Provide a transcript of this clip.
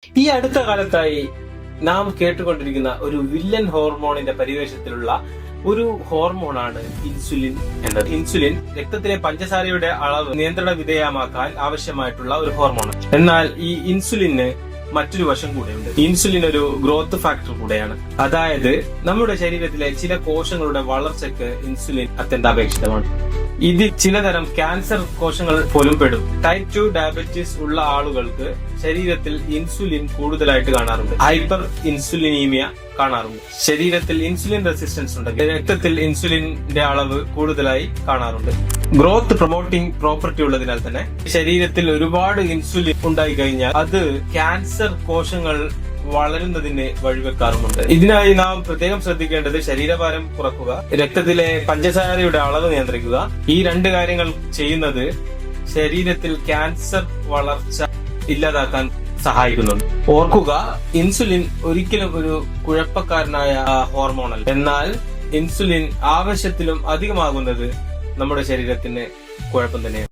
ഈ അടുത്ത കാലത്തായി നാം കേട്ടുകൊണ്ടിരിക്കുന്ന ഒരു വില്ലൻ ഹോർമോണിന്റെ പരിവേഷത്തിലുള്ള ഒരു ഹോർമോണാണ് ഇൻസുലിൻ എന്നത്. ഇൻസുലിൻ രക്തത്തിലെ പഞ്ചസാരയുടെ അളവ് നിയന്ത്രണ വിധേയമാക്കാൻ ആവശ്യമായിട്ടുള്ള ഒരു ഹോർമോൺ. എന്നാൽ ഈ ഇൻസുലിന് മറ്റൊരു വശം കൂടെയുണ്ട്. ഇൻസുലിൻ ഒരു ഗ്രോത്ത് ഫാക്ടർ കൂടെയാണ്. അതായത് നമ്മുടെ ശരീരത്തിലെ ചില കോശങ്ങളുടെ വളർച്ചയ്ക്ക് ഇൻസുലിൻ അത്യന്താപേക്ഷിതമാണ്. ഇതിൽ ചിലതരം ക്യാൻസർ കോശങ്ങൾ പോലും പെടും. ടൈപ്പ് 2 ഡയബറ്റീസ് ഉള്ള ആളുകൾക്ക് ശരീരത്തിൽ ഇൻസുലിൻ കൂടുതലായിട്ട് കാണാറുണ്ട്. ഹൈപ്പർ ഇൻസുലിനീമിയ കാണാറുണ്ട്. ശരീരത്തിൽ ഇൻസുലിൻ റെസിസ്റ്റൻസ് ഉണ്ടെങ്കിൽ രക്തത്തിൽ ഇൻസുലിന്റെ അളവ് കൂടുതലായി കാണാറുണ്ട്. ഗ്രോത്ത് പ്രൊമോട്ടിംഗ് പ്രോപ്പർട്ടി ഉള്ളതിനാൽ തന്നെ ശരീരത്തിൽ ഒരുപാട് ഇൻസുലിൻ ഉണ്ടായി കഴിഞ്ഞാൽ അത് ക്യാൻസർ കോശങ്ങൾ വളരുന്നതിന് വഴിവെക്കാറുമുണ്ട്. ഇതിനായി നാം പ്രത്യേകം ശ്രദ്ധിക്കേണ്ടത് ശരീരഭാരം കുറക്കുക, രക്തത്തിലെ പഞ്ചസാരയുടെ അളവ് നിയന്ത്രിക്കുക. ഈ രണ്ട് കാര്യങ്ങൾ ചെയ്യുന്നത് ശരീരത്തിൽ ക്യാൻസർ വളർച്ച ഇല്ലാതാക്കാൻ സഹായിക്കുന്നുണ്ട്. ഓർക്കുക, ഇൻസുലിൻ ഒരിക്കലും ഒരു കുഴപ്പക്കാരനായ ഹോർമോണൽ. എന്നാൽ ഇൻസുലിൻ ആവശ്യത്തിലും അധികമാകുന്നത് നമ്മുടെ ശരീരത്തിന് കുഴപ്പം തന്നെയാണ്.